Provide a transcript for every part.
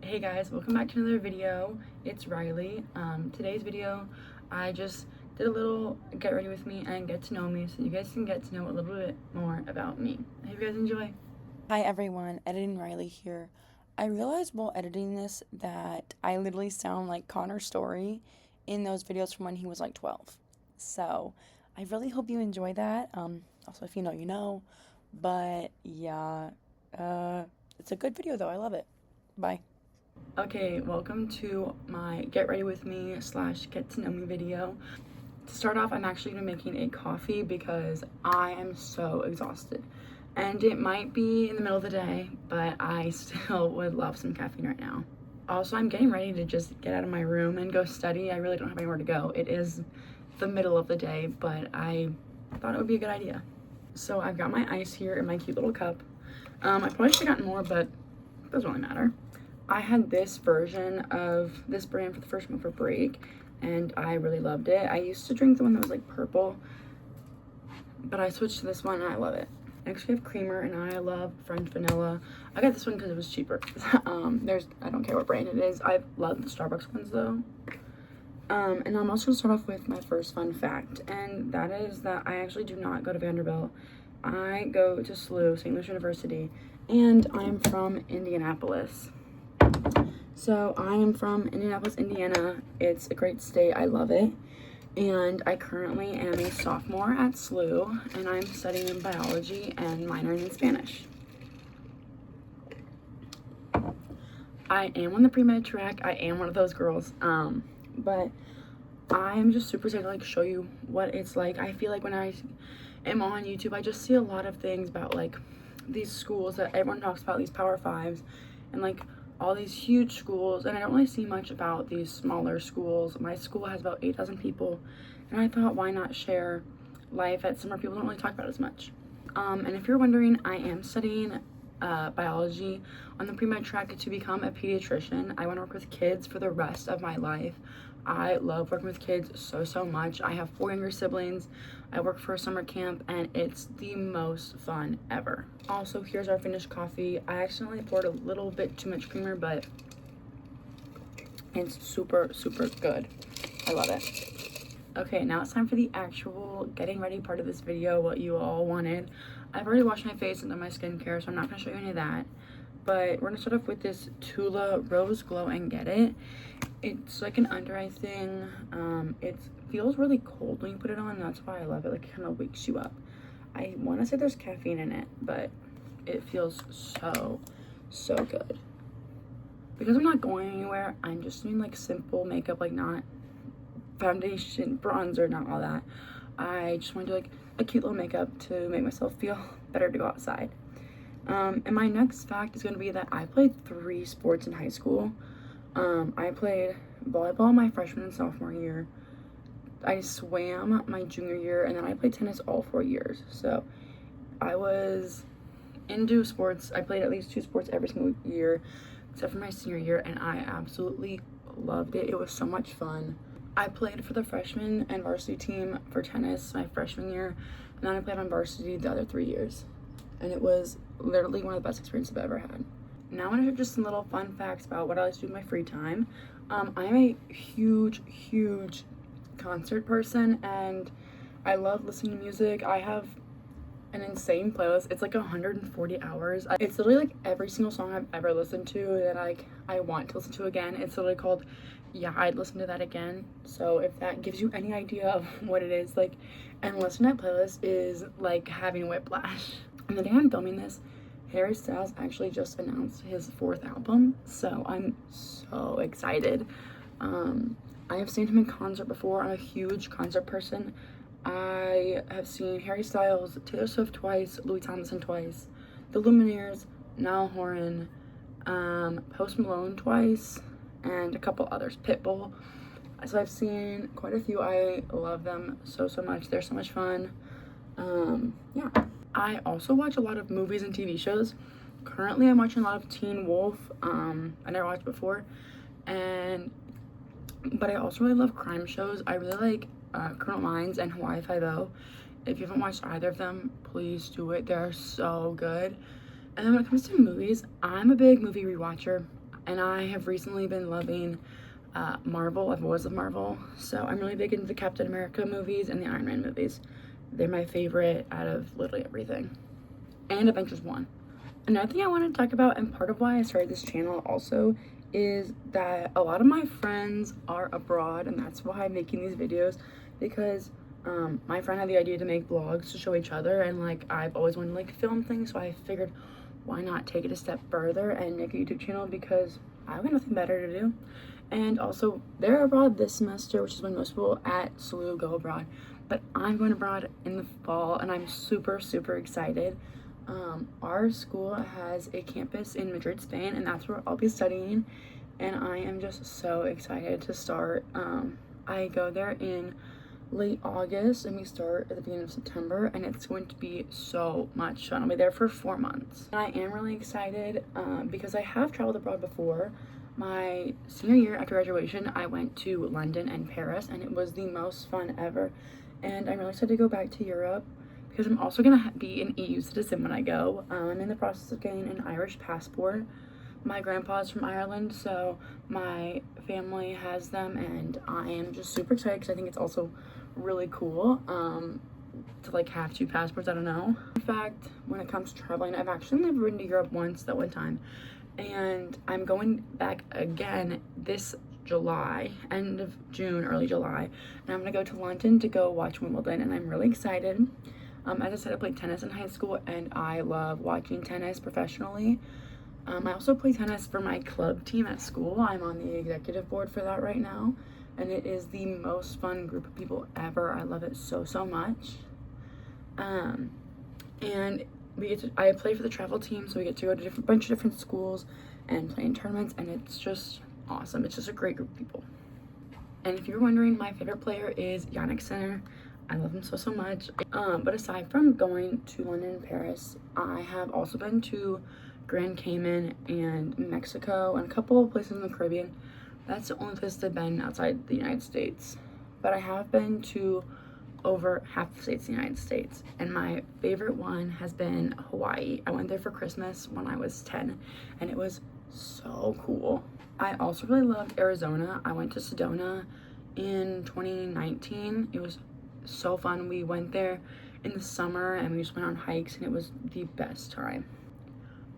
Hey guys, welcome back to another video. It's Riley. Today's video, I just did a little get ready with me and get to know me so you guys can get to know a little bit more about me. I hope you guys enjoy. Hi everyone, Editing Riley here. I realized while editing this that I literally sound like Connor Story in those videos from when he was like 12. So I really hope you enjoy that. Also, if you know, you know. But yeah, it's a good video though. I love it. Bye. Okay, welcome to my get ready with me / get to know me video. To start off, I'm actually gonna be making a coffee because I am so exhausted. And it might be in the middle of the day, but I still would love some caffeine right now. Also, I'm getting ready to just get out of my room and go study. I really don't have anywhere to go. It is the middle of the day, but I thought it would be a good idea. So I've got my ice here in my cute little cup. I probably should have gotten more, but it doesn't really matter. I had this version of this brand for the first month for break, and I really loved it. I used to drink the one that was like purple, but I switched to this one and I love it. I actually have creamer and I love French vanilla. I got this one because it was cheaper. I don't care what brand it is. I love the Starbucks ones though. And I'm also gonna start off with my first fun fact, and that is that I actually do not go to Vanderbilt. I go to SLU, St. Louis University, and I'm from Indianapolis. So I am from Indianapolis, Indiana. It's a great state. I love it. And I currently am a sophomore at SLU, and I'm studying biology and minoring in Spanish. I am on the pre-med track. I am one of those girls. But I am just super excited to like show you what it's like. I feel like when I am on YouTube, I just see a lot of things about like these schools that everyone talks about, these Power Fives, and like all these huge schools, and I don't really see much about these smaller schools. My school has about 8,000 people, and I thought, why not share life at somewhere people don't really talk about as much. And if you're wondering, I am studying biology on the pre-med track to become a pediatrician. I want to work with kids for the rest of my life. I love working with kids so much. I have 4 younger siblings. I work for a summer camp and it's the most fun ever. Also, here's our finished coffee. I accidentally poured a little bit too much creamer, but it's super good. I love it. Okay, now it's time for the actual getting ready part of this video, what you all wanted. I've already washed my face and done my skincare, so I'm not gonna show you any of that. But we're gonna start off with this Tula Rose Glow and Get It. It's like an under eye thing. It feels really cold when you put it on. That's why I love it. Like, it kind of wakes you up. I want to say there's caffeine in it, but it feels so good. Because I'm not going anywhere, I'm just doing like simple makeup, like not foundation, bronzer, not all that. I just want to do like a cute little makeup to make myself feel better to go outside. And my next fact is going to be that I played 3 sports in high school. I played volleyball my freshman and sophomore year. I swam my junior year, and then I played tennis all 4 years. So I was into sports. I played at least 2 sports every single year, except for my senior year, and I absolutely loved it. It was so much fun. I played for the freshman and varsity team for tennis my freshman year, and then I played on varsity the other 3 years. And it was literally one of the best experiences I've ever had. Now I'm gonna share just some little fun facts about what I like to do in my free time. I'm a huge concert person, and I love listening to music. I have an insane playlist. It's like 140 hours. It's literally like every single song I've ever listened to that I want to listen to again. It's literally called Yeah, I'd Listen to That Again. So if that gives you any idea of what it is, like, and listening to that playlist is like having whiplash. And the day I'm filming this, Harry Styles actually just announced his 4th album, so I'm so excited. I have seen him in concert before. I'm a huge concert person. I have seen Harry Styles, Taylor Swift twice, Louis Tomlinson twice, The Lumineers, Niall Horan, Post Malone twice, and a couple others, Pitbull. So I've seen quite a few. I love them so much. They're so much fun. Yeah. I also watch a lot of movies and TV shows. Currently, I'm watching a lot of Teen Wolf. I never watched before, but I also really love crime shows. I really like Criminal Minds and Hawaii Five-O. If you haven't watched either of them, please do it. They're so good. And then when it comes to movies, I'm a big movie rewatcher. And I have recently been loving Marvel. I've always loved Marvel. So I'm really big into the Captain America movies and the Iron Man movies. They're my favorite out of literally everything. And Avengers 1. Another thing I want to talk about, and part of why I started this channel also, is that a lot of my friends are abroad, and that's why I'm making these videos, because my friend had the idea to make vlogs to show each other, and like I've always wanted to like film things, so I figured why not take it a step further and make a YouTube channel, because I've got nothing better to do. And also, they're abroad this semester, which is when most people at SLU go abroad, but I'm going abroad in the fall, and I'm super excited. Our school has a campus in Madrid, Spain, and that's where I'll be studying, and I am just so excited to start. I go there in late August, and we start at the beginning of September, and it's going to be so much fun. I'll be there for 4 months. And I am really excited because I have traveled abroad before. My senior year after graduation, I went to London and Paris, and it was the most fun ever. And I'm really excited to go back to Europe, because I'm also going to be an EU citizen when I go. I'm in the process of getting an Irish passport. My grandpa's from Ireland, so my family has them, and I am just super excited because I think it's also really cool to like have 2 passports. I don't know. In fact, when it comes to traveling, I've actually never been to Europe once, that one time, and I'm going back again this July, end of June, early July, and I'm gonna go to London to go watch Wimbledon, and I'm really excited. As I said, I played tennis in high school, and I love watching tennis professionally. I also play tennis for my club team at school. I'm on the executive board for that right now, and it is the most fun group of people ever. I love it so much. And I play for the travel team, so we get to go to a bunch of different schools and play in tournaments, and it's just awesome. It's just a great group of people. And if you're wondering, my favorite player is Jannik Sinner. I love him so much. But aside from going to London and Paris, I have also been to Grand Cayman and Mexico and a couple of places in the Caribbean. That's the only place I've been outside the United States. But I have been to over half the states in the United States, and my favorite one has been Hawaii. I went there for Christmas when I was 10, and it was so cool. I also really loved Arizona. I went to Sedona in 2019. It was so fun. We went there in the summer, and we just went on hikes, and it was the best time.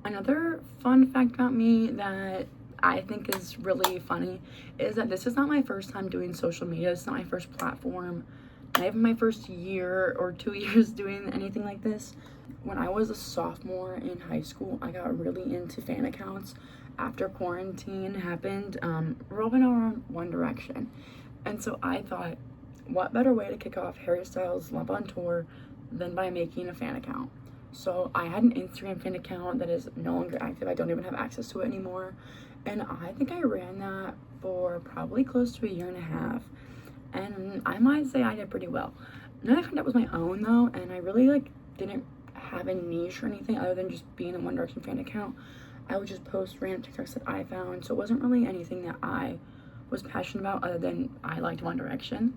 Another fun fact about me that I think is really funny is that this is not my first time doing social media. It's not my first platform. Not even my first year or 2 years doing anything like this. When I was a sophomore in high school, I got really into fan accounts. After quarantine happened, revolving around One Direction. And so I thought, what better way to kick off Harry Styles' Love on Tour than by making a fan account? So I had an Instagram fan account that is no longer active. I don't even have access to it anymore. And I think I ran that for probably close to 1.5 years. And I might say I did pretty well. None of that was my own though, and I really like didn't have a niche or anything other than just being a One Direction fan account. I would just post random TikToks that I found, so it wasn't really anything that I was passionate about other than I liked One Direction.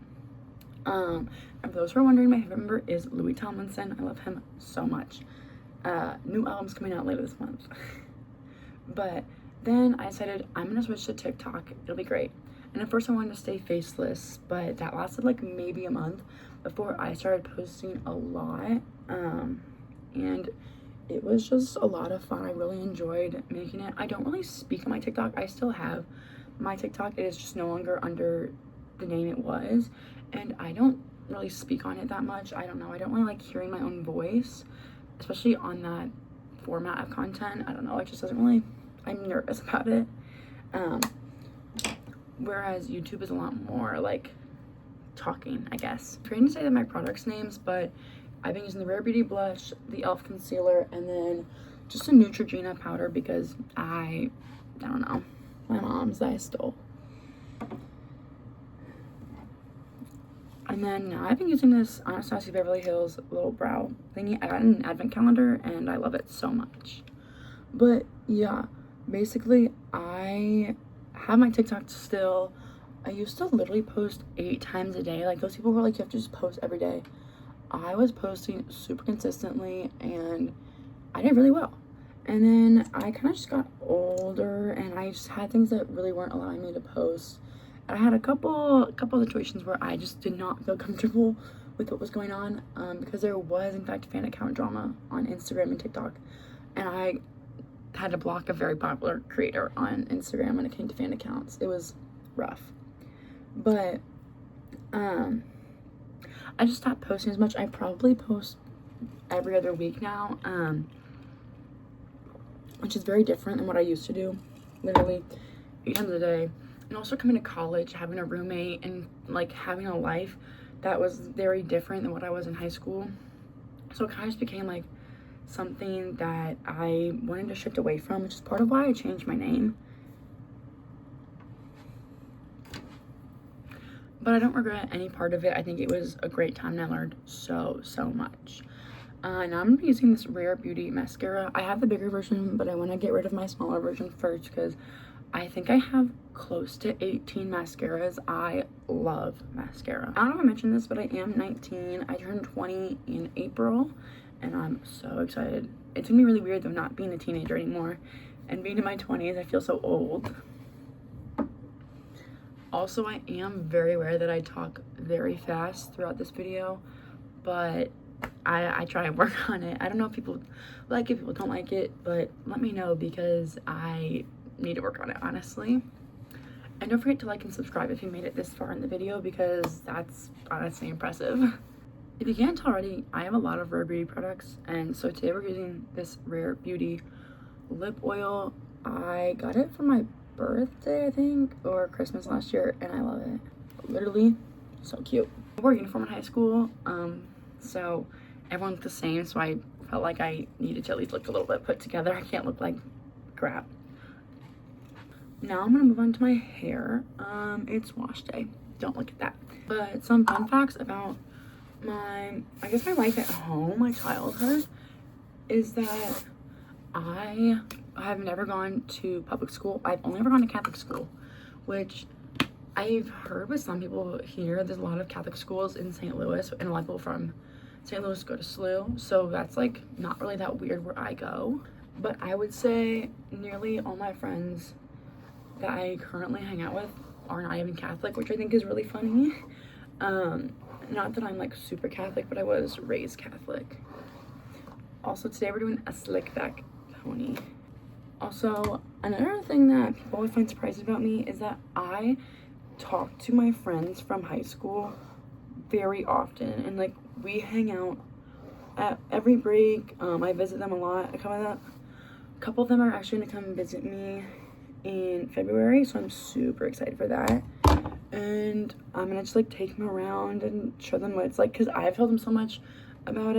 And for those who are wondering, my favorite member is Louis Tomlinson. I love him so much. New album's coming out later this month. But then I decided I'm gonna switch to TikTok. It'll be great. And at first I wanted to stay faceless, but that lasted like maybe a month before I started posting a lot. And it was just a lot of fun. I really enjoyed making it. I don't really speak on my TikTok. I still have my TikTok. It is just no longer under the name it was. And I don't really speak on it that much. I don't know. I don't really like hearing my own voice, especially on that format of content. I don't know. It just doesn't really, I'm nervous about it. Whereas YouTube is a lot more like talking, I guess. I'm trying to say that my products names, but I've been using the Rare Beauty blush, the e.l.f. concealer, and then just a Neutrogena powder because I don't know, my mom's that I stole. And then now I've been using this Anastasia Beverly Hills little brow thingy. I got an advent calendar and I love it so much. But yeah, basically I have my TikTok still. I used to literally post 8 times a day. Like those people who are like, you have to just post every day. I was posting super consistently and I did really well. And then I kind of just got older, and I just had things that really weren't allowing me to post. I had a couple situations where I just did not feel comfortable with what was going on, because there was in fact fan account drama on Instagram and TikTok, and I had to block a very popular creator on Instagram when it came to fan accounts. It was rough, but I just stopped posting as much. I probably post every other week now, which is very different than what I used to do, literally 8 times a day. And also coming to college, having a roommate, and like having a life that was very different than what I was in high school. So it kind of just became like something that I wanted to shift away from, which is part of why I changed my name. But I don't regret any part of it. I think it was a great time and I learned so much. Now I'm going to be using this Rare Beauty mascara. I have the bigger version, but I want to get rid of my smaller version first because I think I have close to 18 mascaras. I love mascara. I don't know if I mentioned this, but I am 19. I turned 20 in April, and I'm so excited. It's gonna be really weird though, not being a teenager anymore and being in my 20s. I feel so old. Also, I am very aware that I talk very fast throughout this video, but I try and work on it. I don't know if people like it, people don't like it, but let me know because I need to work on it, honestly. And don't forget to like and subscribe if you made it this far in the video, because that's honestly impressive. If you can't tell already, I have a lot of Rare Beauty products, and so today we're using this Rare Beauty lip oil. I got it for my birthday, I think, or Christmas last year, and I love it. Literally so cute. I wore a uniform in high school, so everyone looked the same, so I felt like I needed to at least look a little bit put together. I can't look like crap. Now I'm gonna move on to my hair. It's wash day, don't look at that. But some fun facts about my life at home, my childhood, is that I have never gone to public school. I've only ever gone to Catholic school, which I've heard with some people here, there's a lot of Catholic schools in St. Louis, and a lot of people from St. Louis go to SLU, so that's like not really that weird where I go. But I would say nearly all my friends that I currently hang out with are not even Catholic, which I think is really funny. Not that I'm like super Catholic, but I was raised Catholic. Also today we're doing a slick back pony. Also, another thing that people always find surprising about me is that I talk to my friends from high school very often, and like we hang out at every break. I visit them a lot. A couple of them are actually gonna come visit me in February, so I'm super excited for that. And I'm gonna just like take them around and show them what it's like, because I've told them so much about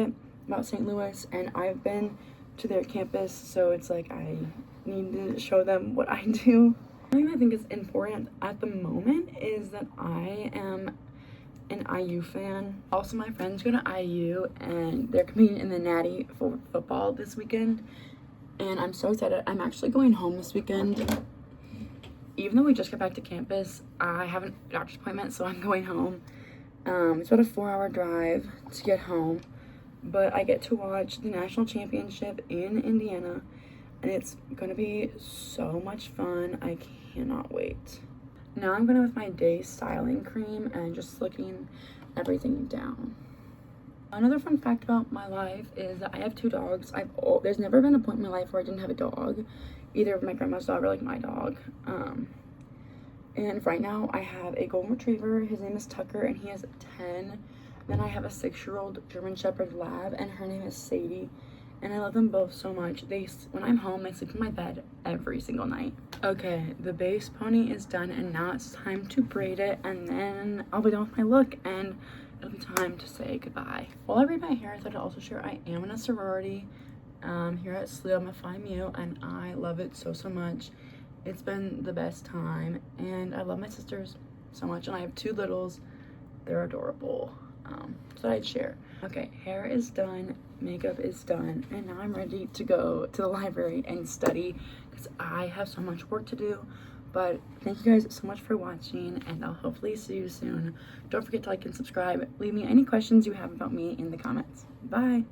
St. Louis, and I've been to their campus, so it's like I need to show them what I do. One thing I think is important at the moment is that I am an IU fan. Also, my friends go to IU, and they're competing in the Natty for football this weekend, and I'm so excited. I'm actually going home this weekend. Even though we just got back to campus, I have a doctor's appointment, so I'm going home. It's about a 4-hour drive to get home, but I get to watch the national championship in Indiana, and it's gonna be so much fun. I cannot wait. Now I'm gonna with my day styling cream and just slicking everything down. Another fun fact about my life is that I have 2 dogs. There's never been a point in my life where I didn't have a dog, either of my grandma's dog or like my dog. And right now I have a golden retriever. His name is Tucker, and he is 10. Then I have a 6-year-old German Shepherd lab, and her name is Sadie. And I love them both so much. When I'm home, they sleep in my bed every single night. Okay, the base pony is done, and now it's time to braid it, and then I'll be done with my look, and it'll be time to say goodbye. While I braid my hair, I thought I'd also share I am in a sorority here at SLU. I'm a Phi Mu, and I love it so much. It's been the best time, and I love my sisters so much, and I have 2 littles. They're adorable. So I'd share. Okay, hair is done, makeup is done, and now I'm ready to go to the library and study because I have so much work to do. But thank you guys so much for watching, and I'll hopefully see you soon. Don't forget to like and subscribe. Leave me any questions you have about me in the comments. Bye.